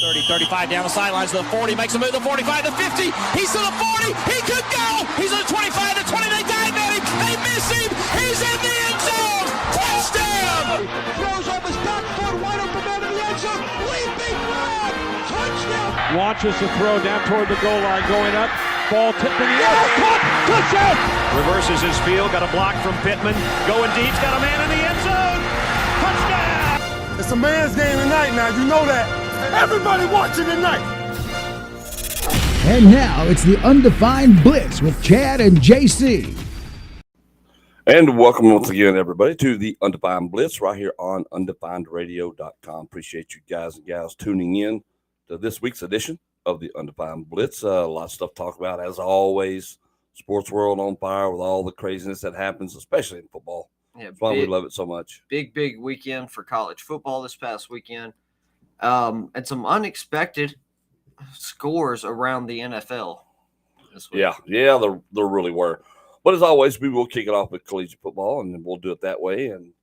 30, 35 down the sidelines to the 40, makes a move to the 45, the 50, he's to the 40, he could go, he's at the 25, the 20, they dive at him, they miss him, he's in the end zone, touchdown! Throws off his back foot, wide open man in the end zone, leaping grab, touchdown! Launches the throw down toward the goal line, going up, ball tipped in the air, caught, touchdown! Reverses his field, got a block from Pittman, going deep, got a man in the end zone, touchdown! It's a man's game tonight now, you know that. Everybody watching tonight. And now it's the Undefined Blitz with Chad and JC. And welcome once again, everybody, to the Undefined Blitz right here on undefinedradio.com. Appreciate you guys and gals tuning in to this week's edition of the Undefined Blitz. A lot of stuff to talk about, as always. Sports world on fire with all the craziness that happens, especially in football. Yeah, that's why we love it so much. Big weekend for college football this past weekend. And some unexpected scores around the NFL this week. Yeah, there really were. But as always, we will kick it off with collegiate football, and then we'll do it that way. And,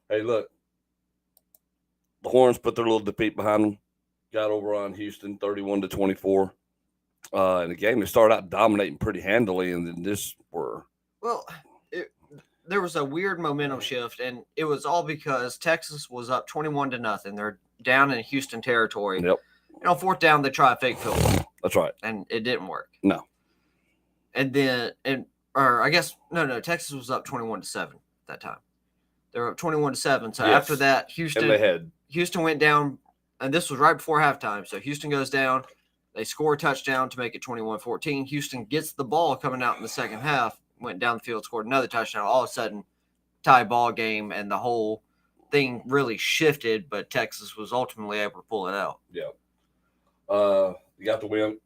hey, look, the Horns put their little defeat behind them, got over on Houston 31-24. In the game, they started out dominating pretty handily, and then this were – Well, there was a weird momentum shift, and it was all because Texas was up 21-0. They're down in Houston territory. Yep. Fourth down, they try a fake field goal. That's right. And it didn't work. No. And then Texas was up 21-7 at that time. They were up 21-7. So after that, Houston went down, and this was right before halftime. So Houston goes down. They score a touchdown to make it 21-14. Houston gets the ball coming out in the second half, went down the field, scored another touchdown. All of a sudden, tie ball game, and the whole thing really shifted, but Texas was ultimately able to pull it out. Yeah. You got the win.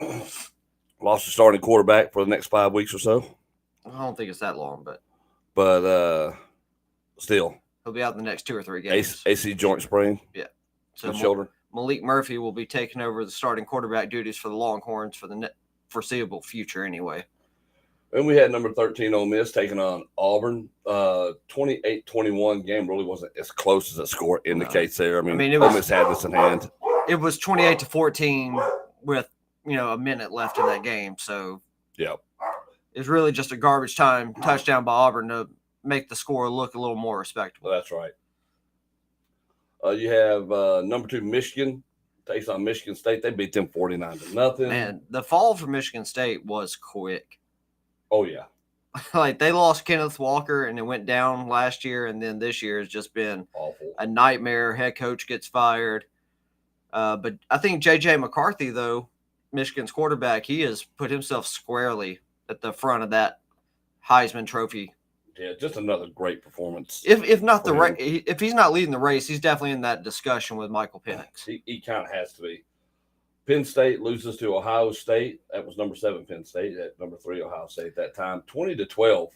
Lost the starting quarterback for the next 5 weeks or so. I don't think it's that long, but still. He'll be out the next 2 or 3 games. AC joint sprain. Yeah. So shoulder. Malik Murphy will be taking over the starting quarterback duties for the Longhorns for the foreseeable future anyway. And we had number 13 Ole Miss taking on Auburn. 28-21 game really wasn't as close as the score indicates there. Ole Miss had this in hand. It was 28-14 with, a minute left in that game. So yeah, it's really just a garbage time touchdown by Auburn to make the score look a little more respectable. That's right. You have number 2 Michigan takes on Michigan State. They beat them 49-0. And the fall for Michigan State was quick. Oh, yeah. Like, they lost Kenneth Walker, and it went down last year, and then this year has just been awful. A nightmare. Head coach gets fired. But I think J.J. McCarthy, though, Michigan's quarterback, he has put himself squarely at the front of that Heisman Trophy. Yeah, just another great performance. If not if he's not leading the race, he's definitely in that discussion with Michael Penix. He kind of has to be. Penn State loses to Ohio State. That was number 7 Penn State. At number 3 Ohio State at that time, 20-12.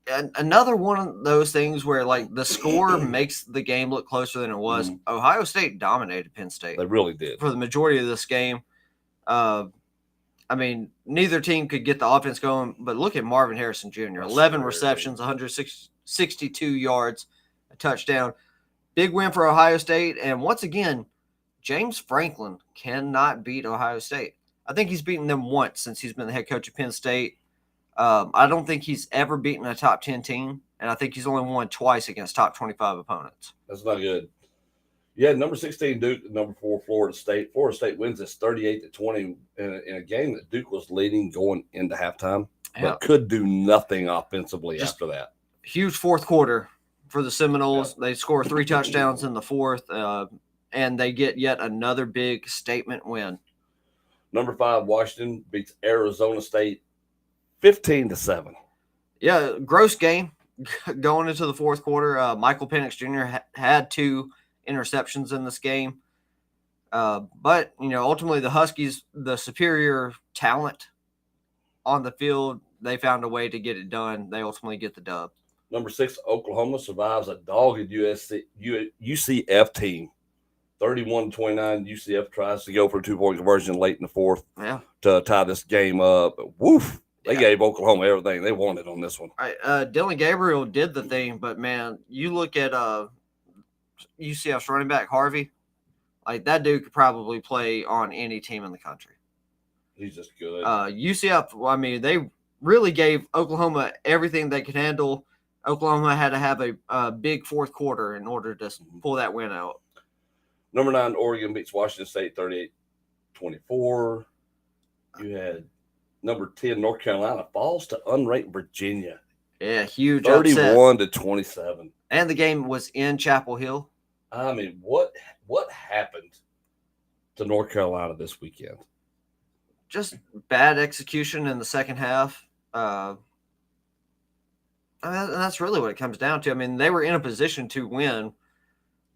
And another one of those things where, like, the score makes the game look closer than it was. Mm-hmm. Ohio State dominated Penn State. They really did. For the majority of this game. Neither team could get the offense going, but look at Marvin Harrison Jr. 11 receptions, 162 yards, a touchdown. Big win for Ohio State. And once again, James Franklin cannot beat Ohio State. I think he's beaten them once since he's been the head coach of Penn State. I don't think he's ever beaten a top 10 team, and I think he's only won twice against top 25 opponents. That's not good. Yeah, number 16 Duke, number 4 Florida State. Florida State wins this 38-20 in a game that Duke was leading going into halftime, but could do nothing offensively after that. Huge fourth quarter for the Seminoles. Yeah. They score 3 touchdowns in the fourth, and they get yet another big statement win. Number 5 Washington beats Arizona State 15-7. Yeah, gross game going into the fourth quarter. Michael Penix Jr. had 2 interceptions in this game. But, ultimately the Huskies, the superior talent on the field, they found a way to get it done. They ultimately get the dub. Number 6, Oklahoma survives a dogged UCF team. 31-29, UCF tries to go for a 2-point conversion late in the fourth to tie this game up. Woof! They gave Oklahoma everything they wanted on this one. All right, Dylan Gabriel did the thing, but, man, you look at UCF's running back, Harvey. Like, that dude could probably play on any team in the country. He's just good. UCF, well, I mean, they really gave Oklahoma everything they could handle. Oklahoma had to have a big fourth quarter in order to pull that win out. Number 9, Oregon beats Washington State 38-24. You had number 10, North Carolina falls to unranked Virginia. Yeah, huge 31-27. And the game was in Chapel Hill. I mean, what happened to North Carolina this weekend? Just bad execution in the second half. I mean, that's really what it comes down to. I mean, they were in a position to win,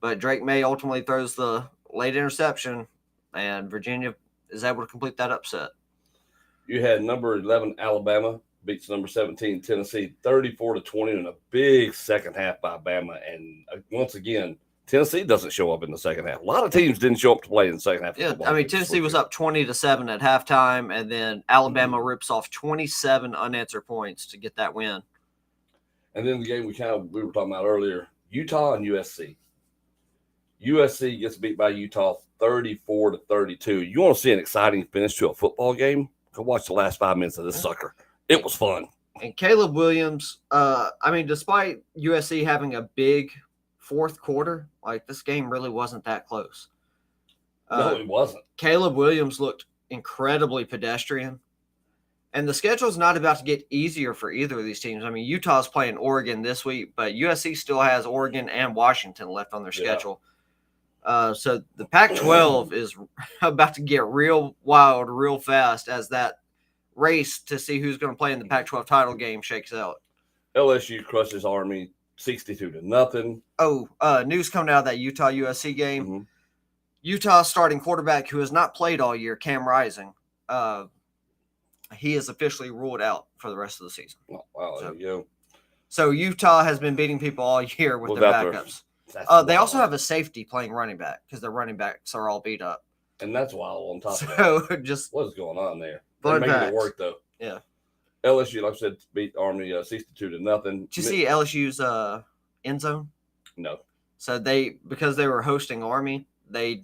but Drake May ultimately throws the late interception, and Virginia is able to complete that upset. You had number 11, Alabama, beats number 17, Tennessee, 34-20 in a big second half by Bama. And once again, Tennessee doesn't show up in the second half. A lot of teams didn't show up to play in the second half. Yeah, I mean, Tennessee was up 20-7 at halftime, and then Alabama rips off 27 unanswered points to get that win. And then the game we were talking about earlier, Utah and USC. USC gets beat by Utah 34-32. You want to see an exciting finish to a football game? Go watch the last 5 minutes of this sucker. It was fun. And Caleb Williams, I mean, despite USC having a big fourth quarter, like, this game really wasn't that close. No, it wasn't. Caleb Williams looked incredibly pedestrian. And the schedule's not about to get easier for either of these teams. I mean, Utah's playing Oregon this week, but USC still has Oregon and Washington left on their schedule. So the Pac-12 is about to get real wild real fast as that race to see who's going to play in the Pac-12 title game shakes out. LSU crushes Army 62-0. Oh, news coming out of that Utah-USC game. Mm-hmm. Utah's starting quarterback, who has not played all year, Cam Rising, he is officially ruled out for the rest of the season. Oh, wow, there you go. So Utah has been beating people all year with their backups. They also have a safety playing running back because their running backs are all beat up. And that's wild on top of that. Just what's going on there? They're making it work, though. Yeah. LSU, like I said, beat Army 62-0. Did you see LSU's end zone? No. So because they were hosting Army, they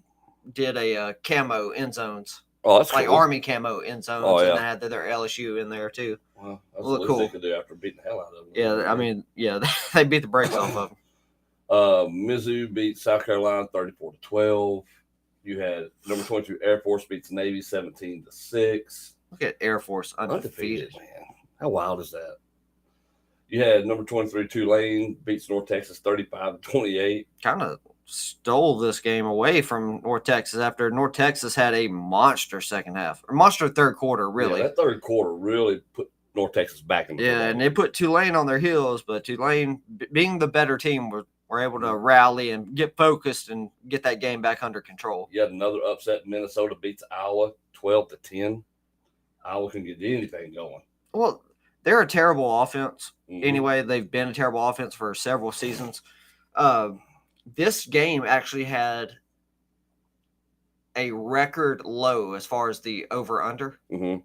did a camo end zones. Oh, that's like cool. Army camo end zones. Oh, yeah. And they had their LSU in there, too. Well, that's what cool. They could do after beating the hell out of them. Yeah, I mean, yeah, they beat the brakes off of them. Mizzou beats South Carolina 34-12. You had number 22 Air Force beats Navy 17-6. Look at Air Force undefeated. Man. How wild is that? You had number 23 Tulane beats North Texas 35-28. Kind of stole this game away from North Texas after North Texas had a monster second half, or monster third quarter, really. Yeah, that third quarter really put North Texas back in the game. And they put Tulane on their heels, but Tulane, being the better team, were able to rally and get focused and get that game back under control. You had another upset. Minnesota beats Iowa 12-10. Iowa can get anything going. Well, they're a terrible offense. Mm-hmm. Anyway, they've been a terrible offense for several seasons. This game actually had a record low as far as the over-under. Mm-hmm.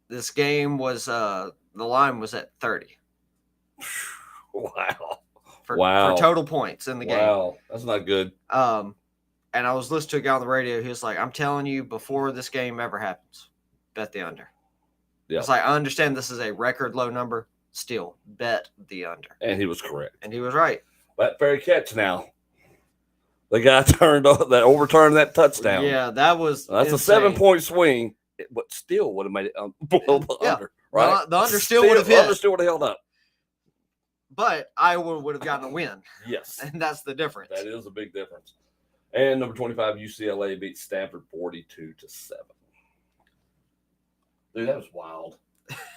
This game was the line was at 30. Wow. For total points in the game. Wow, that's not good. And I was listening to a guy on the radio. He was like, I'm telling you, before this game ever happens, bet the under. Yeah. It's like, I understand this is a record low number. Still, bet the under. And he was correct. And he was right. That fair catch now. The guy overturned that touchdown. Yeah, that's insane. A 7-point swing, but still would have made it below the under. Right? The under still would have hit. The under still would have held up. But Iowa would have gotten a win. Yes. And that's the difference. That is a big difference. And number 25, UCLA beats Stanford 42-7. Dude, that was wild.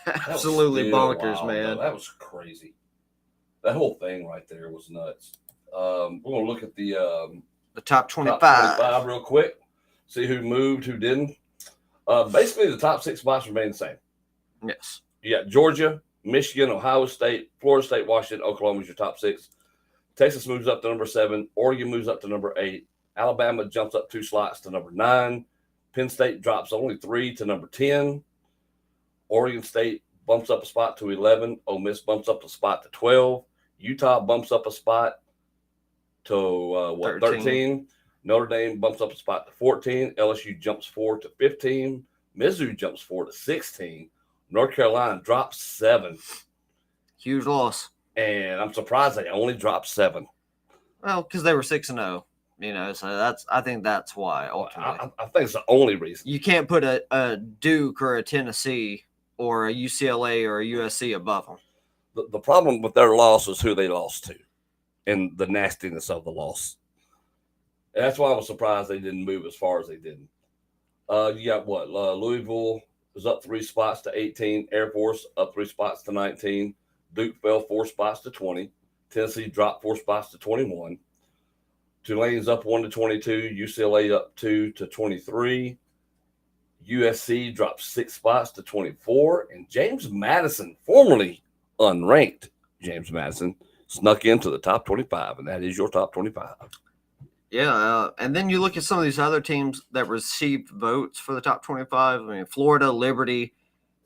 Absolutely bonkers, wild, man. Though. That was crazy. That whole thing right there was nuts. We're going to look at the top 25. Top 25 real quick. See who moved, who didn't. Basically, the top 6 spots remain the same. Yes. You got Georgia, Michigan, Ohio State, Florida State, Washington, Oklahoma is your top 6. Texas moves up to number 7. Oregon moves up to number 8. Alabama jumps up 2 slots to number 9. Penn State drops only 3 to number 10. Oregon State bumps up a spot to 11. Ole Miss bumps up a spot to 12. Utah bumps up a spot to 13. Notre Dame bumps up a spot to 14. LSU jumps 4 to 15. Mizzou jumps 4 to 16. North Carolina drops 7. Huge loss. And I'm surprised they only dropped 7. Well, because they were 6-0. So I think that's why. Ultimately, I think it's the only reason. You can't put a Duke or a Tennessee or a UCLA or a USC above them. The problem with their loss is who they lost to and the nastiness of the loss. And that's why I was surprised they didn't move as far as they didn't. You got what? Louisville is up 3 spots to 18. Air Force up 3 spots to 19. Duke fell 4 spots to 20. Tennessee dropped 4 spots to 21. Tulane's up 1 to 22. UCLA up 2 to 23. USC dropped 6 spots to 24. And James Madison, formerly unranked James Madison, snuck into the top 25, and that is your top 25. Yeah, and then you look at some of these other teams that received votes for the top 25. I mean, Florida, Liberty,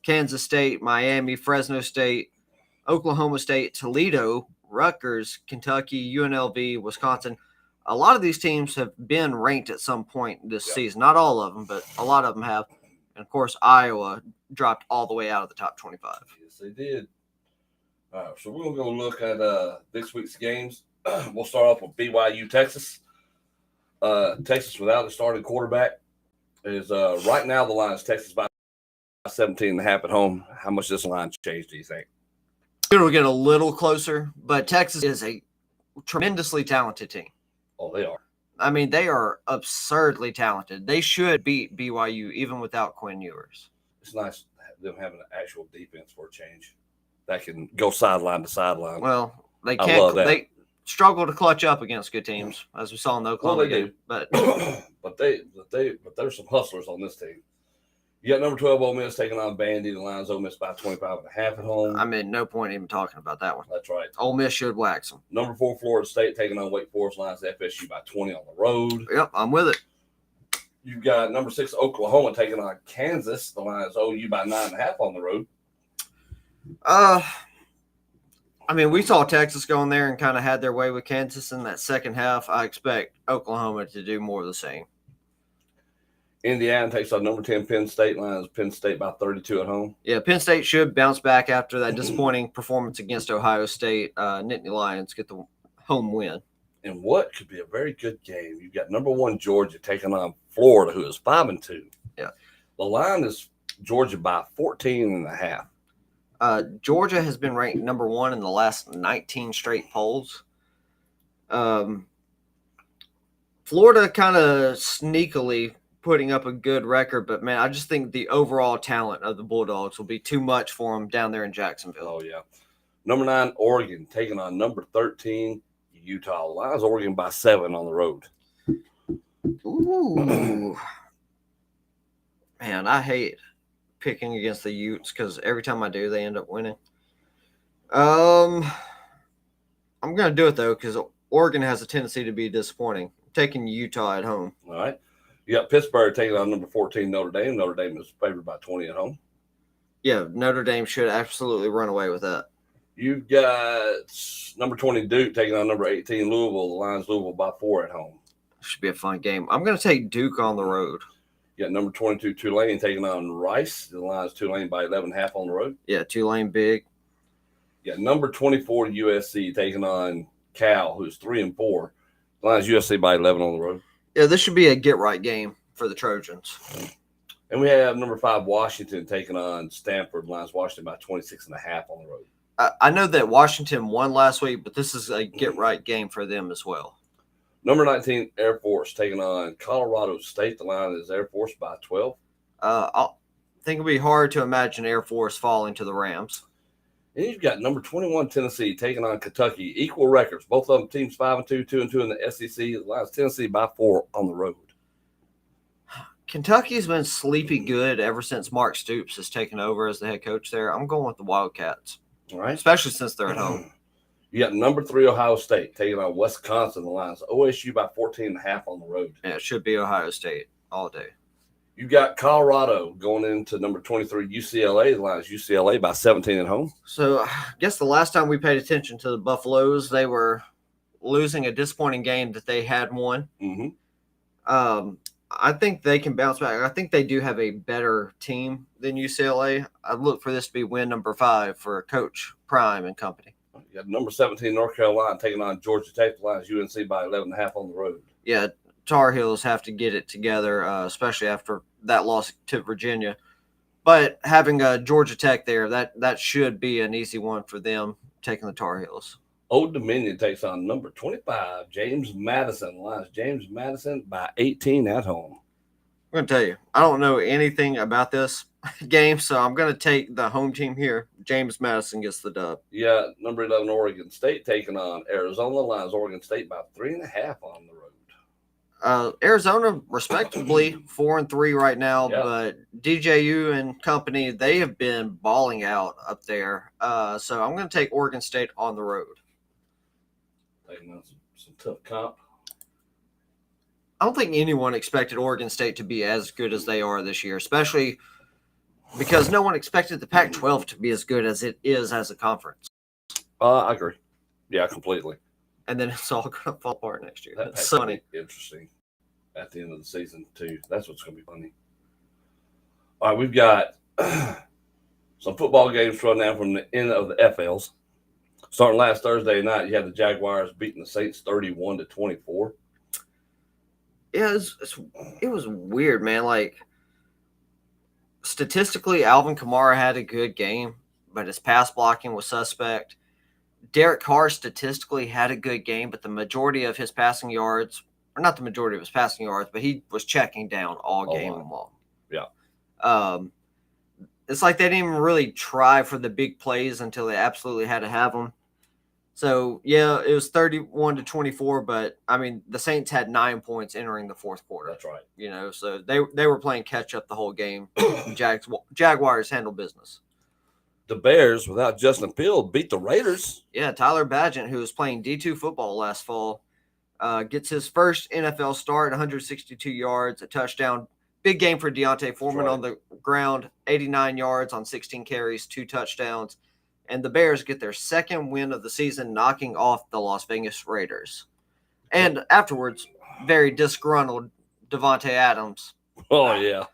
Kansas State, Miami, Fresno State, Oklahoma State, Toledo, Rutgers, Kentucky, UNLV, Wisconsin. A lot of these teams have been ranked at some point this season. Not all of them, but a lot of them have. And, of course, Iowa dropped all the way out of the top 25. Yes, they did. All right, so we're going to go look at this week's games. We'll start off with BYU, Texas. Texas without a starting quarterback is right now the line is Texas by 17.5 at home. How much does this line change, do you think? It'll get a little closer, but Texas is a tremendously talented team. Oh, they are. I mean, they are absurdly talented. They should beat BYU even without Quinn Ewers. It's nice them having an actual defense for a change that can go sideline to sideline. Well, they can't. They struggle to clutch up against good teams, as we saw in the Oklahoma game. But there's some hustlers on this team. You got number 12 Ole Miss taking on Vandy. The line's Ole Miss by 25.5 at home. I mean, no point even talking about that one. That's right. Ole Miss should wax them. Number 4 Florida State taking on Wake Forest. Line's FSU by 20 on the road. Yep, I'm with it. You've got number 6 Oklahoma taking on Kansas. The line's OU by 9.5 on the road. I mean, we saw Texas go in there and kind of had their way with Kansas in that second half. I expect Oklahoma to do more of the same. Indiana takes on number 10 Penn State. Lions Penn State by 32 at home. Yeah, Penn State should bounce back after that disappointing performance against Ohio State. Nittany Lions get the home win. And what could be a very good game, you've got number 1 Georgia taking on Florida, who is 5-2. Yeah. The line is Georgia by 14.5. Georgia has been ranked number 1 in the last 19 straight polls. Florida kind of sneakily putting up a good record, but man, I just think the overall talent of the Bulldogs will be too much for them down there in Jacksonville. Oh, yeah. Number 9, Oregon, taking on number 13, Utah. The line's Oregon by 7 on the road. Ooh. Man, I hate picking against the Utes because every time I do, they end up winning. I'm going to do it, though, because Oregon has a tendency to be disappointing. I'm taking Utah at home. All right. You got Pittsburgh taking on number 14, Notre Dame. Notre Dame is favored by 20 at home. Yeah, Notre Dame should absolutely run away with that. You've got number 20, Duke, taking on number 18, Louisville. The line's Louisville by 4 at home. Should be a fun game. I'm going to take Duke on the road. You got number 22, Tulane, taking on Rice. The line's Tulane by 11.5 on the road. Yeah, Tulane big. You got number 24, USC, taking on Cal, who's 3-4. The line's USC by 11 on the road. Yeah, this should be a get-right game for the Trojans. And we have number 5, Washington, taking on Stanford. Lions Washington by 26.5 on the road. I know that Washington won last week, but this is a get-right game for them as well. Number 19, Air Force, taking on Colorado State. The line is Air Force by 12. I think it'll be hard to imagine Air Force falling to the Rams. And you've got number 21, Tennessee, taking on Kentucky. Equal records. Both of them teams 5-2, 2-2 in the SEC. The line's Tennessee by 4 on the road. Kentucky's been sleepy good ever since Mark Stoops has taken over as the head coach there. I'm going with the Wildcats. All right. Especially since they're at home. You got number 3, Ohio State, taking on Wisconsin. The line's OSU by 14.5 on the road. Yeah, it should be Ohio State all day. You got Colorado going into number 23, UCLA. The line's UCLA by 17 at home. So I guess the last time we paid attention to the Buffaloes, they were losing a disappointing game that they had won. Mm-hmm. I think they can bounce back. I think they do have a better team than UCLA. I look for this to be win number 5 for Coach Prime and company. You got number 17 North Carolina taking on Georgia Tech. The line is UNC by 11.5 on the road. Yeah, Tar Heels have to get it together, especially after that loss to Virginia. But having Georgia Tech there, that should be an easy one for them taking the Tar Heels. Old Dominion takes on number 25, James Madison. The line is James Madison by 18 at home. I'm going to tell you, I don't know anything about this game, so I'm going to take the home team here. James Madison gets the dub. Yeah, number 11, Oregon State taking on Arizona. The line is Oregon State by 3.5 on the road. Arizona, respectably, 4-3 right now, yeah. But DJU and company, they have been balling out up there. So I'm going to take Oregon State on the road. Taking on some tough comp. I don't think anyone expected Oregon State to be as good as they are this year, especially because no one expected the Pac-12 to be as good as it is as a conference. I agree. Yeah, completely. And then it's all going to fall apart next year. That's funny. Interesting at the end of the season, too. That's what's going to be funny. All right, we've got some football games running down from the end of the FLs. Starting last Thursday night, you had the Jaguars beating the Saints 31-24. Yeah, it was weird, man. Like, statistically, Alvin Kamara had a good game, but his pass blocking was suspect. Derek Carr statistically had a good game, but the majority of his passing yards, or not the majority of his passing yards, but he was checking down all game long. Yeah. It's like they didn't even really try for the big plays until they absolutely had to have them. So, yeah, it was 31-24, but, I mean, the Saints had 9 points entering the fourth quarter. That's right. You know, so they were playing catch-up the whole game. Jaguars handled business. The Bears, without Justin Fields, beat the Raiders. Yeah, Tyler Badgett, who was playing D2 football last fall, gets his first NFL start, 162 yards, a touchdown. Big game for Deontay Foreman on the ground, 89 yards on 16 carries, 2 touchdowns. And the Bears get their second win of the season, knocking off the Las Vegas Raiders. And afterwards, very disgruntled Devontae Adams. Oh, yeah.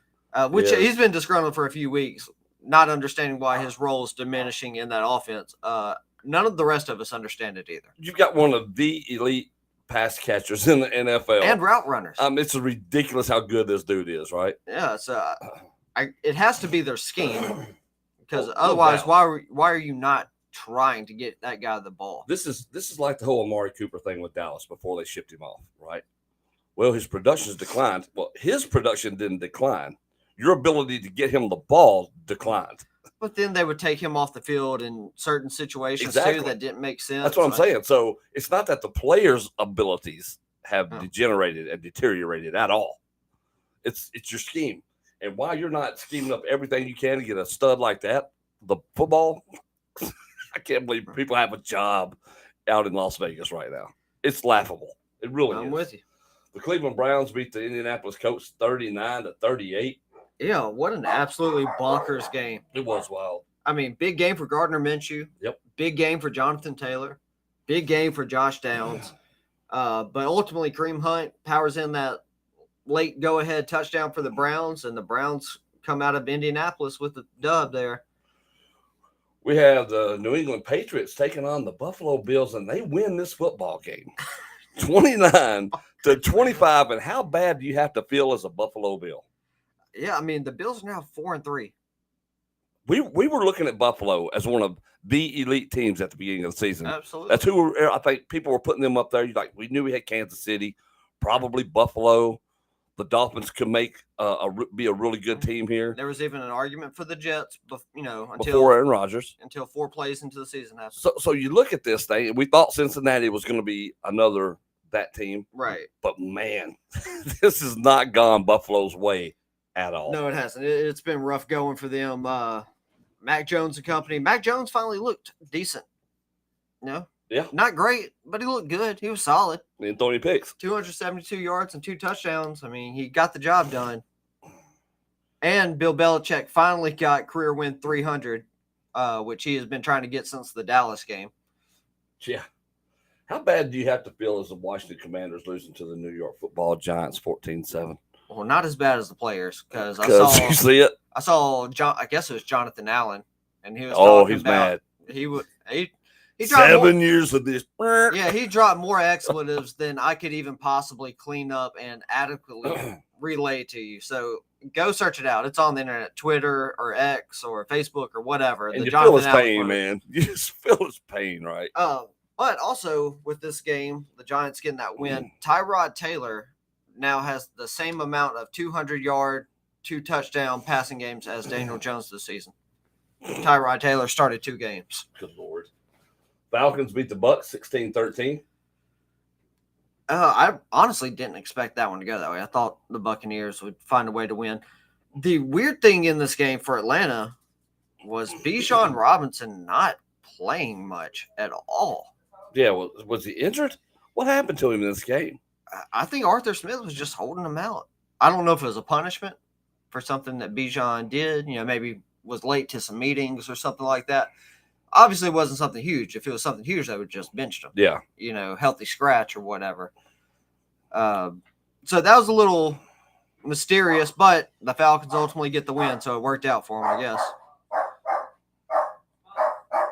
He's been disgruntled for a few weeks, not understanding why his role is diminishing in that offense. None of the rest of us understand it either. You've got one of the elite pass catchers in the NFL. And route runners. It's ridiculous how good this dude is, right? Yeah, so it has to be their scheme. Because otherwise, why are you not trying to get that guy the ball? This is like the whole Amari Cooper thing with Dallas before they shipped him off, right? Well, his production's declined. Well, his production didn't decline. Your ability to get him the ball declined. But then they would take him off the field in certain situations too that didn't make sense. That's what I'm saying. So it's not that the players' abilities have degenerated and deteriorated at all. It's your scheme. And while you're not scheming up everything you can to get a stud like that, the football, I can't believe people have a job out in Las Vegas right now. It's laughable. It really is. I'm with you. The Cleveland Browns beat the Indianapolis Colts 39-38. Yeah, what an absolutely bonkers game. It was wild. I mean, big game for Gardner Minshew. Yep. Big game for Jonathan Taylor. Big game for Josh Downs. But ultimately, Kareem Hunt powers in that late go-ahead touchdown for the Browns, and the Browns come out of Indianapolis with the dub there. We have the New England Patriots taking on the Buffalo Bills, and they win this football game 29-25. And how bad do you have to feel as a Buffalo Bill? Yeah, I mean, the Bills are now 4-3. We were looking at Buffalo as one of the elite teams at the beginning of the season. Absolutely. That's who I think people were putting them up there. We knew we had Kansas City, probably Buffalo. The Dolphins could be a really good team here. There was even an argument for the Jets, until before Aaron Rodgers, until 4 plays into the season happened. So you look at this thing, and we thought Cincinnati was going to be another that team, right? But man, this has not gone Buffalo's way at all. No, it hasn't. It's been rough going for them. Mac Jones and company. Mac Jones finally looked decent. No. Yeah. Not great, but he looked good. He was solid. And Tony picks. 272 yards and 2 touchdowns. I mean, he got the job done. And Bill Belichick finally got career win 300, which he has been trying to get since the Dallas game. Yeah. How bad do you have to feel as the Washington Commanders losing to the New York Football Giants 14-7? Well, not as bad as the players because you see it. I saw I guess it was Jonathan Allen, and he was he's mad. He dropped 7 years of this. Yeah, he dropped more expletives than I could even possibly clean up and adequately relay to you. So go search it out. It's on the internet, Twitter or X or Facebook or whatever. And you feel his pain, man. You just feel his pain, right? But also with this game, the Giants getting that win, Tyrod Taylor now has the same amount of 200-yard, 2-touchdown passing games as Daniel Jones this season. Tyrod Taylor started 2 games. Good Lord. Falcons beat the Bucs 16-13. I honestly didn't expect that one to go that way. I thought the Buccaneers would find a way to win. The weird thing in this game for Atlanta was Bijan Robinson not playing much at all. Yeah, was he injured? What happened to him in this game? I think Arthur Smith was just holding him out. I don't know if it was a punishment for something that Bijan did. Maybe was late to some meetings or something like that. Obviously, it wasn't something huge. If it was something huge, they would just benched him. Yeah. Healthy scratch or whatever. So that was a little mysterious, but the Falcons ultimately get the win, so it worked out for them, I guess.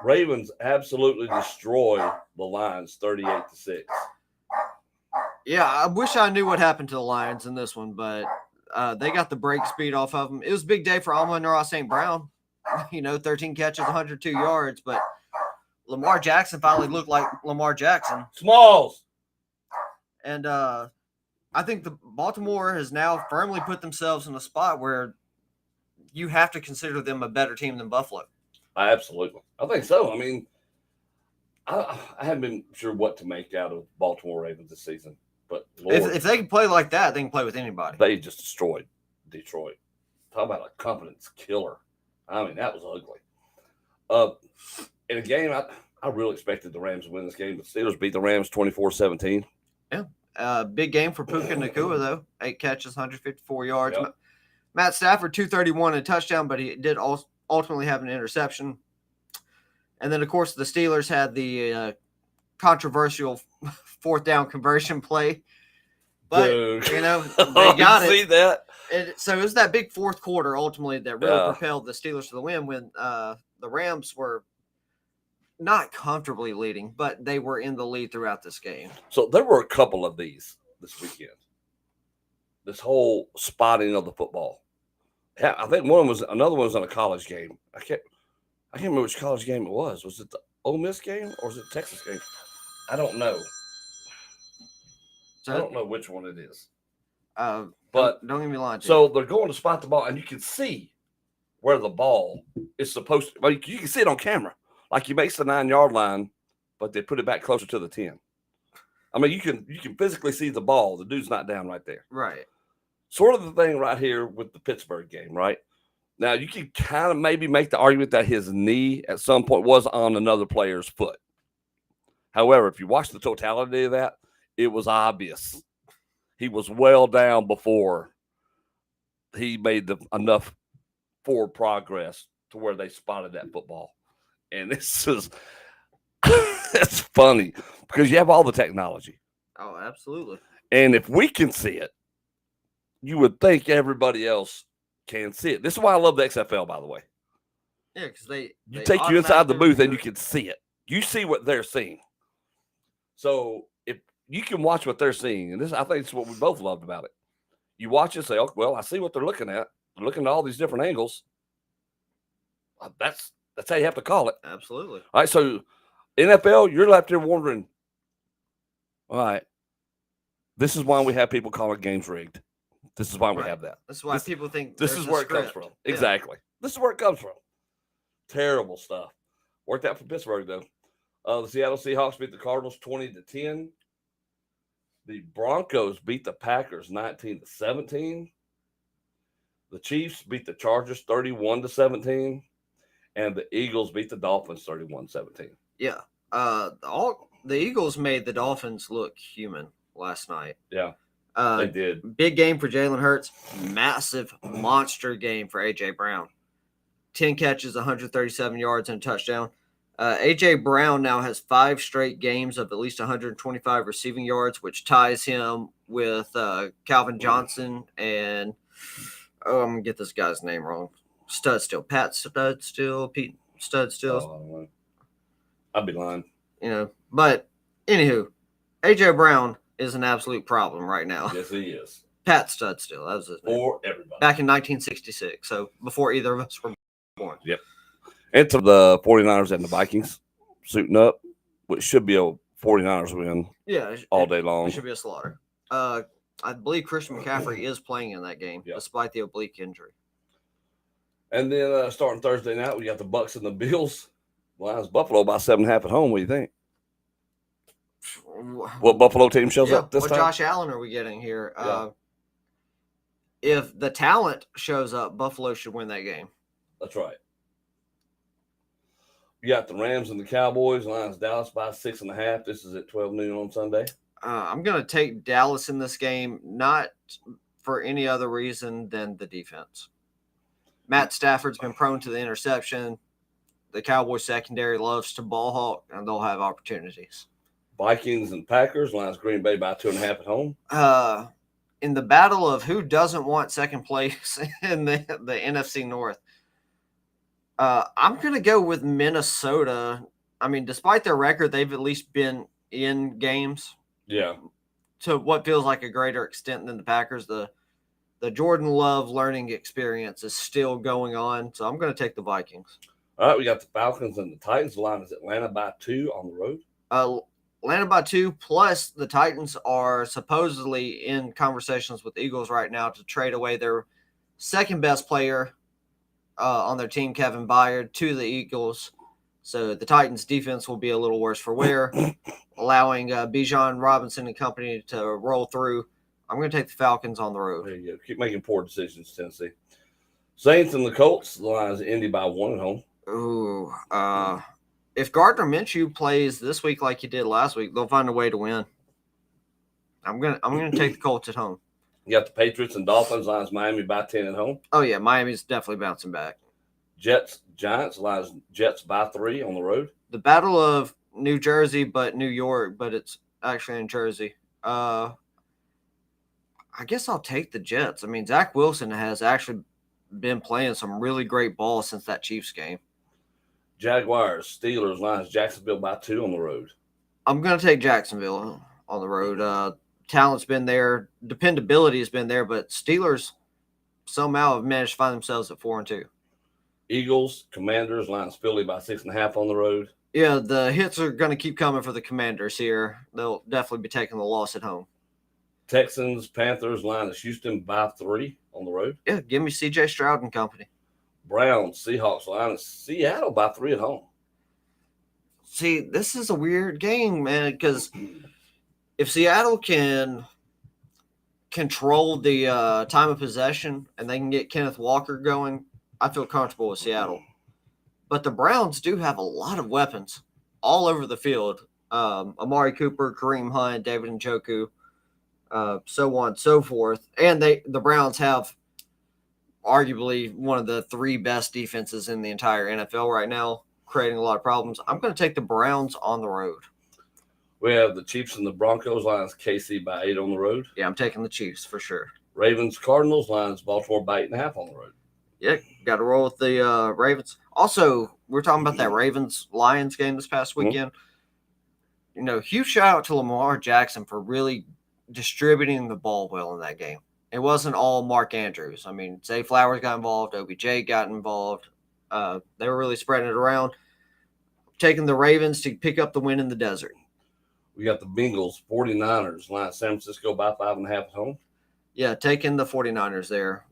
Ravens absolutely destroy the Lions 38-6. Yeah, I wish I knew what happened to the Lions in this one, but they got the break speed off of them. It was a big day for Amon-Ra St. Brown. 13 catches, 102 yards, but Lamar Jackson finally looked like Lamar Jackson. Smalls. And I think the Baltimore has now firmly put themselves in a spot where you have to consider them a better team than Buffalo. Absolutely. I think so. I mean, I haven't been sure what to make out of Baltimore Ravens this season. But Lord, if they can play like that, they can play with anybody. They just destroyed Detroit. Talk about a confidence killer. I mean, that was ugly. In a game, I really expected the Rams to win this game, but Steelers beat the Rams 24-17. Yeah. Big game for Puka Nacua, though. 8 catches, 154 yards. Yep. Matt Stafford, 231 and a touchdown, but he did ultimately have an interception. And then, of course, the Steelers had the controversial 4th down conversion play. But, they got it. See that? So it was that big 4th quarter, ultimately, that really propelled the Steelers to the win when the Rams were not comfortably leading, but they were in the lead throughout this game. So there were a couple of these this weekend. This whole spotting of the football. I think another one was on a college game. I can't remember which college game it was. Was it the Ole Miss game or was it the Texas game? I don't know. I don't know which one it is. But don't get me lying. So they're going to spot the ball, and you can see where the ball is supposed to. Well, you can see it on camera. Like he makes the 9-yard line, but they put it back closer to the 10. I mean, you can physically see the ball. The dude's not down right there. Right. Sort of the thing right here with the Pittsburgh game, right? Now, you can kind of maybe make the argument that his knee at some point was on another player's foot. However, if you watch the totality of that, it was obvious. He was well down before he made enough forward progress to where they spotted that football. And this is it's funny because you have all the technology. Oh, absolutely. And if we can see it, you would think everybody else can see it. This is why I love the XFL, by the way. Yeah, because they take you inside the booth and you can see it. You see what they're seeing. So if you can watch what they're seeing, and I think it's what we both loved about it. You watch it and say, oh, well, I see what they're looking at. They're looking at all these different angles. That's how you have to call it. Absolutely. All right, so NFL, you're left there wondering, all right, this is why we have people calling games rigged. This is why we have that. This is why people think this is where it comes from. Yeah. Exactly. This is where it comes from. Terrible stuff. Worked out for Pittsburgh, though. The Seattle Seahawks beat the Cardinals 20-10. The Broncos beat the Packers 19-17. The Chiefs beat the Chargers 31-17. And the Eagles beat the Dolphins 31-17. Yeah. The Eagles made the Dolphins look human last night. Yeah. They did. Big game for Jalen Hurts. Massive monster game for A.J. Brown. 10 catches, 137 yards, and a touchdown. A.J. Brown now has 5 straight games of at least 125 receiving yards, which ties him with Calvin Johnson and I'm going to get this guy's name wrong. Studstill. Pat Studstill. Pete Studstill. Oh, I don't know. I'd be lying. But anywho, A.J. Brown is an absolute problem right now. Yes, he is. Pat Studstill. That was his name. For everybody. Back in 1966. So before either of us were born. Yep. And to the 49ers and the Vikings suiting up, which should be a 49ers win all day long. It should be a slaughter. I believe Christian McCaffrey is playing in that game, despite the oblique injury. And then starting Thursday night, we got the Bucks and the Bills. Lions Buffalo by 7.5 at home. What do you think? What Buffalo team shows up this time? What Josh Allen are we getting here? If the talent shows up, Buffalo should win that game. That's right. You got the Rams and the Cowboys. Lions Dallas by 6.5. This is at 12 noon on Sunday. I'm going to take Dallas in this game, not for any other reason than the defense. Matt Stafford's been prone to the interception. The Cowboys secondary loves to ball hawk, and they'll have opportunities. Vikings and Packers. Lions Green Bay by 2.5 at home. In the battle of who doesn't want second place in the NFC North, I'm going to go with Minnesota. I mean, despite their record, they've at least been in games. Yeah. To what feels like a greater extent than the Packers. The Jordan Love learning experience is still going on. So I'm going to take the Vikings. All right, we got the Falcons and the Titans. The line is Atlanta by 2 on the road. Atlanta by 2, plus the Titans are supposedly in conversations with the Eagles right now to trade away their second best player on their team, Kevin Byard, to the Eagles. So the Titans defense will be a little worse for wear, allowing Bijan Robinson and company to roll through. I'm going to take the Falcons on the road. There you go. Keep making poor decisions, Tennessee. Saints and the Colts. The line is Indy by 1 at home. Ooh, if Gardner Minshew plays this week like he did last week, they'll find a way to win. I'm gonna take the Colts at home. You got the Patriots and Dolphins. Lions Miami by 10 at home. Oh yeah, Miami's definitely bouncing back. Jets Giants. Lions Jets by 3 on the road. The Battle of New Jersey, but New York, but it's actually in Jersey. I guess I'll take the Jets. I mean, Zach Wilson has actually been playing some really great ball since that Chiefs game. Jaguars, Steelers, Lions, Jacksonville by 2 on the road. I'm going to take Jacksonville on the road. Talent's been there. Dependability has been there, but Steelers somehow have managed to find themselves at 4-2. Eagles, Commanders, Lions, Philly by 6.5 on the road. Yeah, the hits are going to keep coming for the Commanders here. They'll definitely be taking the loss at home. Texans, Panthers, Lions, Houston by 3 on the road. Yeah, give me C.J. Stroud and company. Browns, Seahawks, Lions, Seattle by 3 at home. See, this is a weird game, man, because if Seattle can control the time of possession and they can get Kenneth Walker going, I feel comfortable with Seattle. But the Browns do have a lot of weapons all over the field. Amari Cooper, Kareem Hunt, David Njoku, so on and so forth. And the Browns have arguably one of the 3 best defenses in the entire NFL right now, creating a lot of problems. I'm going to take the Browns on the road. We have the Chiefs and the Broncos. Lions, KC by 8 on the road. Yeah, I'm taking the Chiefs for sure. Ravens, Cardinals. Lions, Baltimore by 8.5 on the road. Yeah, got to roll with the Ravens. Also, we're talking about that Ravens-Lions game this past weekend. You know, huge shout out to Lamar Jackson for really distributing the ball well in that game. It wasn't all Mark Andrews. I mean, Zay Flowers got involved. OBJ got involved. They were really spreading it around, taking the Ravens to pick up the win in the desert. We got the Bengals, 49ers, Lions, San Francisco by 5.5 at home. Yeah, taking the 49ers there.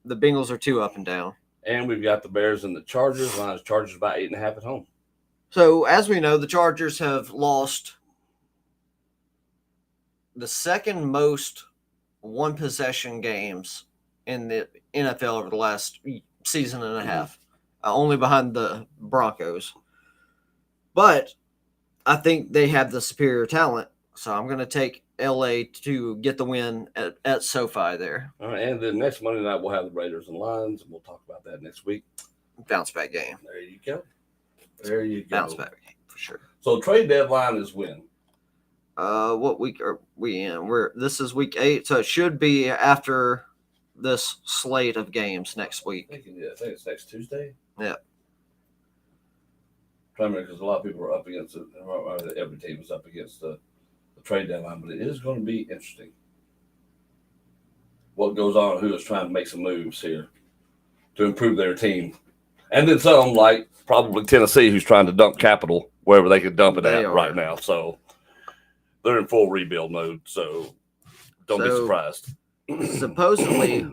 The Bengals are 2 up and down. And we've got the Bears and the Chargers. Lions, Chargers by 8.5 at home. So, as we know, the Chargers have lost the second most one-possession games in the NFL over the last season and a half, only behind the Broncos. But I think they have the superior talent, so I'm going to take LA to get the win at SoFi there. All right, and then next Monday night we'll have the Raiders and Lions, and we'll talk about that next week. Bounce back game. There you go. There you go. Bounce back game for sure. So trade deadline is when? What week are we in? This is week 8, so it should be after this slate of games next week. I think it's next Tuesday. Yeah. Because a lot of people are up against it. Every team is up against the trade deadline, but it is going to be interesting what goes on, who is trying to make some moves here to improve their team. And then some, like probably Tennessee, who's trying to dump capital wherever they could dump it at right now. So they're in full rebuild mode, so don't be surprised. Supposedly,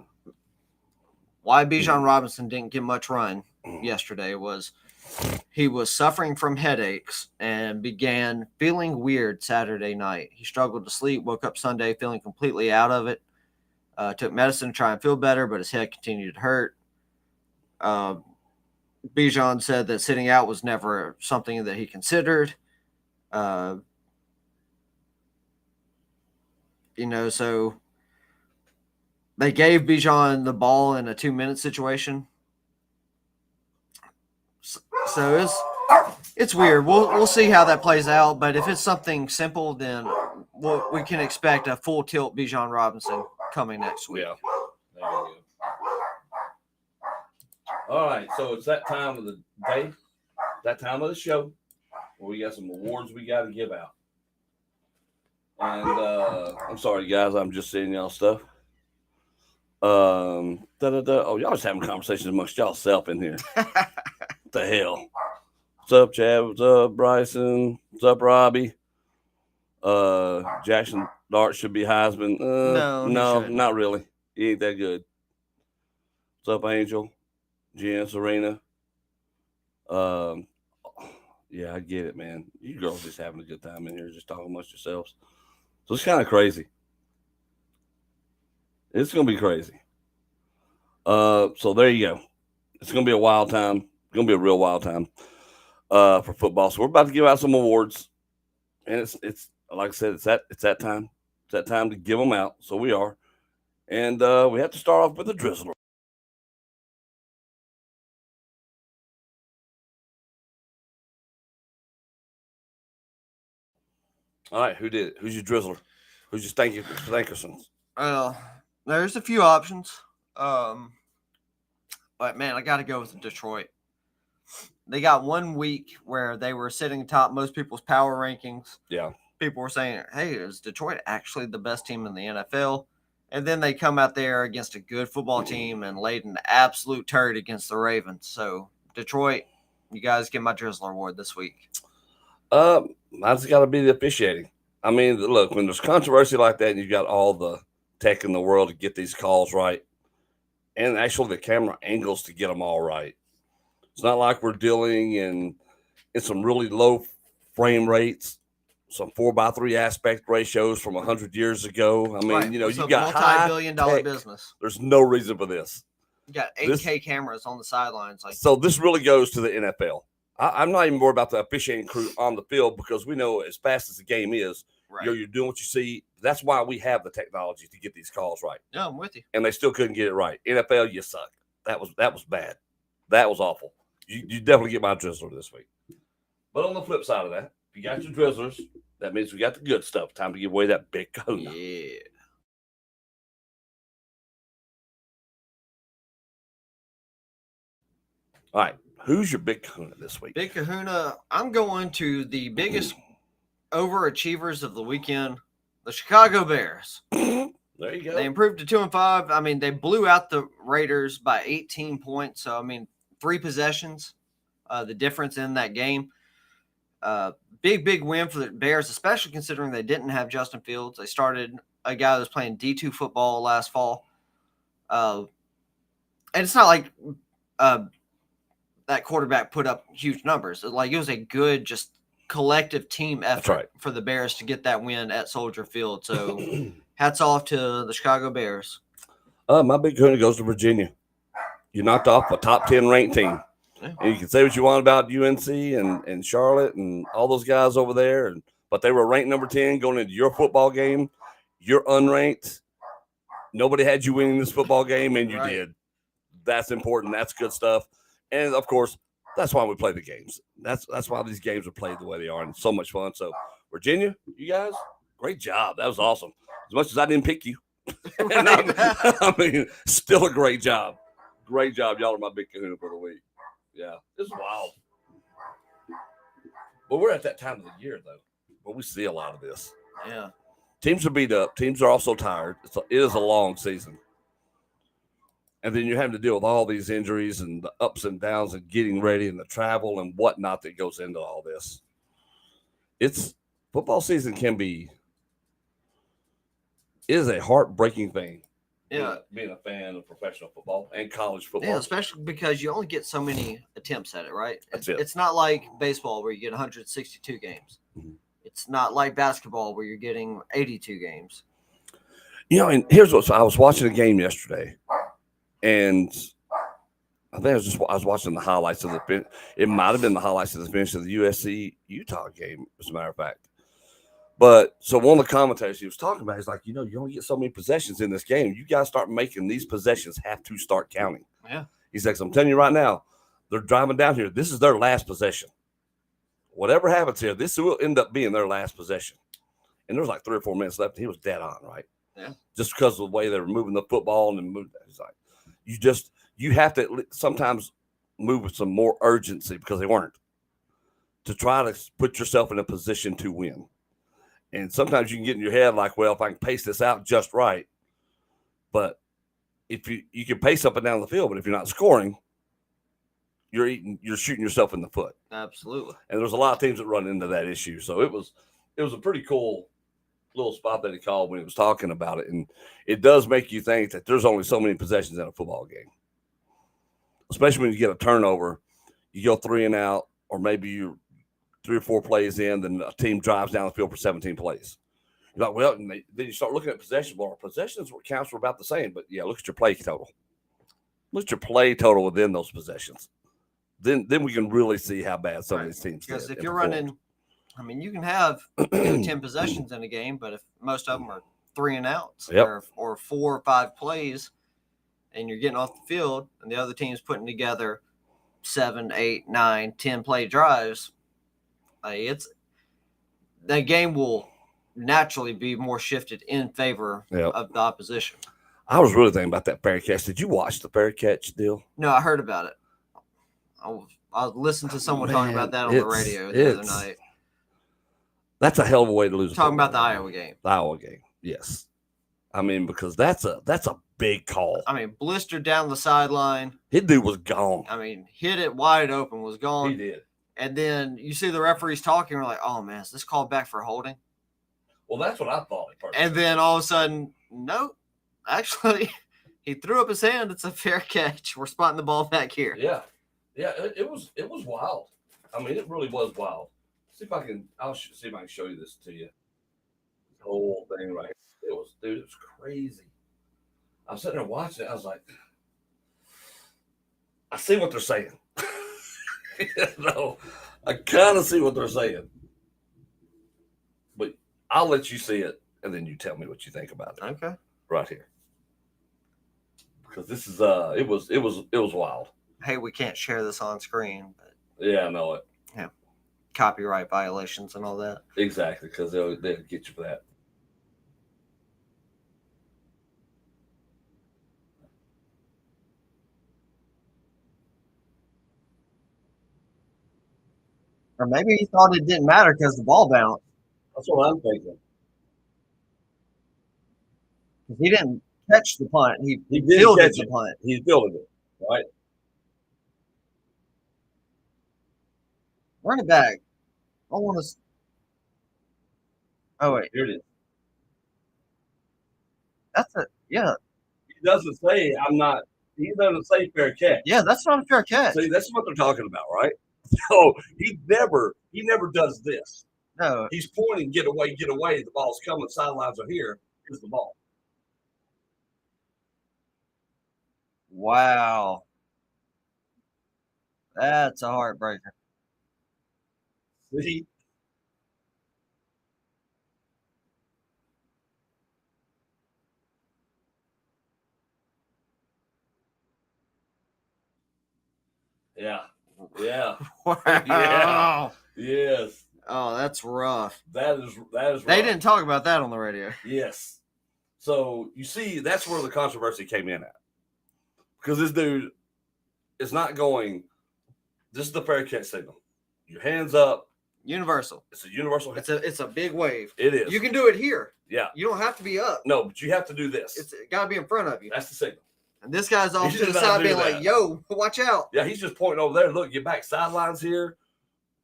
why Bijan Robinson didn't get much run yesterday was he was suffering from headaches and began feeling weird Saturday night. He struggled to sleep, woke up Sunday feeling completely out of it. Took medicine to try and feel better, but his head continued to hurt. Bijan said that sitting out was never something that he considered. So they gave Bijan the ball in a 2-minute situation. So it's weird. We'll see how that plays out. But if it's something simple, then we can expect a full tilt Bijan Robinson coming next week. Yeah. There you go. All right. So it's that time of the day, that time of the show, where we got some awards we got to give out. And I'm sorry, guys. I'm just seeing y'all stuff. Oh, y'all just having conversations amongst y'all self in here. What the hell? What's up, Chad? What's up, Bryson? What's up, Robbie? Jackson Dart should be Heisman. No, not really. He ain't that good. What's up, Angel? Jen, Serena. Yeah, I get it, man. You girls just having a good time in here, just talking amongst yourselves. So it's kind of crazy. It's going to be crazy. So there you go. It's going to be a wild time. It's going to be a real wild time for football. So we're about to give out some awards, and it's like I said, it's that time. It's that time to give them out. So we are, and we have to start off with a drizzler. All right, who did it? Who's your drizzler? Who's your Stankersons? There's a few options. But man, I got to go with Detroit. They got 1 week where they were sitting atop most people's power rankings. Yeah. People were saying, hey, is Detroit actually the best team in the NFL? And then they come out there against a good football team and laid an absolute turd against the Ravens. So Detroit, you guys get my drizzler award this week. Mine's got to be the officiating. I mean, look, when there's controversy like that and you've got all the tech in the world to get these calls right, and actually the camera angles to get them all right. It's not like we're dealing in some really low frame rates, some 4:3 aspect ratios from 100 years ago. I mean, right. You got multi-billion-dollar business. There's no reason for this. You got 8K cameras on the sidelines. So this really goes to the NFL. I'm not even worried about the officiating crew on the field because we know as fast as the game is, right. You're doing what you see. That's why we have the technology to get these calls right. Yeah, I'm with you. And they still couldn't get it right. NFL, you suck. That was bad. That was awful. You definitely get my drizzler this week. But on the flip side of that, if you got your drizzlers, that means we got the good stuff. Time to give away that big kahuna. Yeah. All right. Who's your big kahuna this week? Big kahuna, I'm going to the biggest overachievers of the weekend, the Chicago Bears. There you go. They improved to 2-5. I mean, they blew out the Raiders by 18 points. So, 3 possessions, the difference in that game. Big win for the Bears, especially considering they didn't have Justin Fields. They started a guy that was playing D2 football last fall. And it's not like that quarterback put up huge numbers. It was a good, just collective team effort for the Bears to get that win at Soldier Field. So hats off to the Chicago Bears. My big kahuna goes to Virginia. You knocked off a top 10 ranked team. Yeah. And you can say what you want about UNC and Charlotte and all those guys over there, but they were ranked number 10 going into your football game. You're unranked. Nobody had you winning this football game, and you did. That's important. That's good stuff. And, of course, That's why we play the games. That's why these games are played the way they are, and so much fun. So, Virginia, you guys, great job. That was awesome. As much as I didn't pick you, I mean, still a great job. Great job. Y'all are my big kahuna for the week. Yeah, it's wild. But we're at that time of the year, though, where we see a lot of this. Yeah. Teams are beat up. Teams are also tired. It is a long season. And then you're having to deal with all these injuries and the ups and downs and getting ready and the travel and whatnot that goes into all this. Football season is a heartbreaking thing. Yeah. Being a fan of professional football and college football. Yeah, especially because you only get so many attempts at it, right? That's it. It's not like baseball where you get 162 games. Mm-hmm. It's not like basketball where you're getting 82 games. And here's what I was watching a game yesterday, and I think I was watching the highlights of it might have been the highlights of the finish of the USC Utah game, as a matter of fact. But so one of the commentators he was talking about, he's like, you only get so many possessions in this game. You guys start making these possessions have to start counting. Yeah. He's like, I'm telling you right now, they're driving down here. This is their last possession. Whatever happens here, this will end up being their last possession. And there was like 3 or 4 minutes left. And he was dead on, right? Yeah. Just because of the way they were moving the football and moving. He's like, you have to sometimes move with some more urgency because they weren't, to try to put yourself in a position to win. And sometimes you can get in your head like, well, if I can pace this out just right. But if you can pace up and down the field, but if you're not scoring, you're shooting yourself in the foot. Absolutely. And there's a lot of teams that run into that issue. So it was a pretty cool little spot that he called when he was talking about it. And it does make you think that there's only so many possessions in a football game. Especially when you get a turnover, you go 3 and out, or maybe you're 3 or 4 plays in, then a team drives down the field for 17 plays. You're like, well, and then you start looking at possessions. Well, possessions counts were about the same, but yeah, look at your play total. Look at your play total within those possessions. Then we can really see how bad some of these teams. Because if you're running, I mean, you can have 10 possessions in a game, but if most of them are 3 and outs, or 4 or 5 plays, and you're getting off the field, and the other team's putting together 7, 8, 9, 10 play drives, that game will naturally be more shifted in favor of the opposition. I was really thinking about that fair catch. Did you watch the fair catch deal? No, I heard about it. I listened to someone talking about that on the radio the other night. That's a hell of a way to lose. Talking about the Iowa game. The Iowa game, yes. I mean, because that's a big call. I mean, blistered down the sideline. His dude was gone. I mean, hit it wide open, was gone. He did. And then you see the referees talking. We're like, oh, man, is this called back for holding? Well, that's what I thought. And then all of a sudden, no. Actually, he threw up his hand. It's a fair catch. We're spotting the ball back here. Yeah. Yeah, it was wild. I mean, it really was wild. I'll see if I can show you this to you. The whole thing right here. It was crazy. I was sitting there watching it. I was like, I see what they're saying. I kind of see what they're saying. But I'll let you see it, and then you tell me what you think about it. Okay. Right here. Because this is it was wild. Hey, we can't share this on screen, but yeah, I know it. Yeah, copyright violations and all that. Exactly, because they'll get you for that. Or maybe he thought it didn't matter because the ball bounced. That's what I'm thinking. He didn't catch the punt. He did fielded catch the punt. He fielded it, right? Run it back. I want to. Oh wait, Here it is. That's it. Yeah. He doesn't say He doesn't say fair catch. Yeah, that's not a fair catch. See, that's what they're talking about, right? So he never does this. No. He's pointing, get away. The ball's coming. Sidelines are here. Here's the ball. Wow. That's a heartbreaker. See? Yeah. Yeah. Wow. Yeah. Yes. Oh, that's rough. That is rough. They didn't talk about that on the radio. Yes. So you see, that's where the controversy came in at. Because this dude is not going, this is the fair catch signal. Your hands up. Universal. It's a universal. It's a big wave. It is. You can do it here. Yeah. You don't have to be up. No, but you have to do this. It's got to be in front of you. That's the signal. And this guy's off He's to the just about side to do being like, that. yo, watch out. Yeah, he's just pointing over there. Look, get back sidelines here.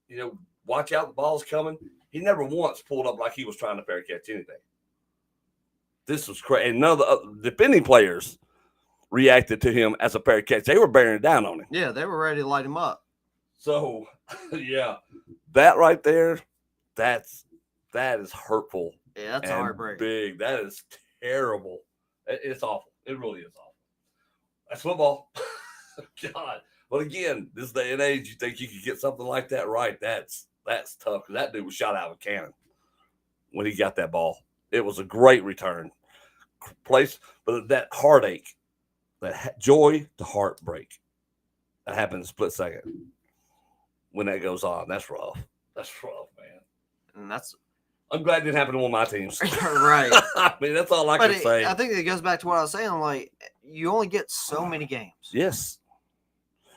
You know, watch out. The ball's coming. He never once pulled up like he was trying to fair catch anything. This was crazy. And none of the defending players reacted to him as a fair catch. They were bearing down on him. Yeah, they were ready to light him up. So, yeah, that right there, that is hurtful. Yeah, that's a heartbreak. Big. That is terrible. It's awful. It really is awful. That's football. God. But again, this day and age, you think you could get something like that right? That's tough. Because that dude was shot out of a cannon when he got that ball. It was a great return. Place, but that heartache, that joy to heartbreak, that happened in a split second. When that goes on, that's rough. That's rough, man. And I'm glad it didn't happen to one of my teams. Right. I mean, that's all I can say. I think it goes back to what I was saying. Like, you only get so many games. Yes.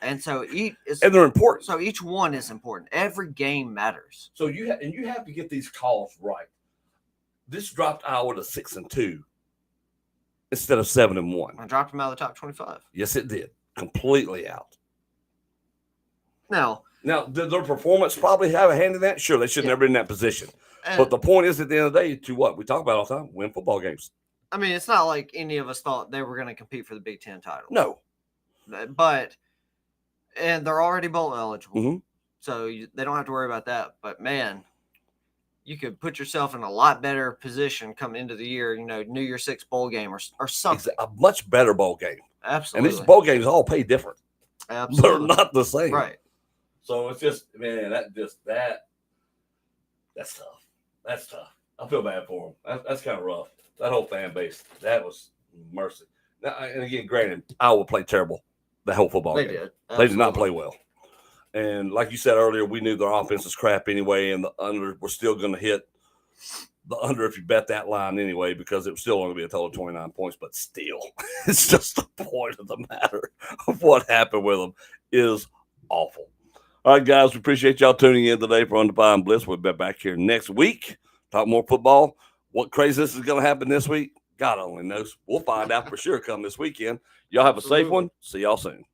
And so and they're important. So each one is important. Every game matters. So you have to get these calls right. This dropped Iowa to 6-2 instead of 7-1. I dropped them out of the top 25. Yes, it did. Completely out. Now, did their performance probably have a hand in that? Sure, they should never been in that position. But the point is, at the end of the day, to what we talk about all the time, win football games. I mean, it's not like any of us thought they were going to compete for the Big Ten title. No. And they're already bowl eligible. Mm-hmm. So they don't have to worry about that. But, man, you could put yourself in a lot better position coming into the year, New Year's Six bowl game or something. It's a much better bowl game. Absolutely. And these bowl games all pay different. Absolutely. They're not the same. Right. So it's just, man, that's tough. That's tough. I feel bad for them. That's kind of rough. That whole fan base, that was mercy. Now, and again, granted, Iowa played terrible the whole football game. Did. They did not play well. And like you said earlier, we knew their offense was crap anyway, and the under, we're still going to hit the under if you bet that line anyway, because it was still going to be a total of 29 points. But still, it's just the point of the matter of what happened with them is awful. All right, guys, we appreciate y'all tuning in today for Undefined Blitz. We'll be back here next week, talk more football. What craziness is going to happen this week, God only knows. We'll find out for sure come this weekend. Y'all have a safe one. See y'all soon.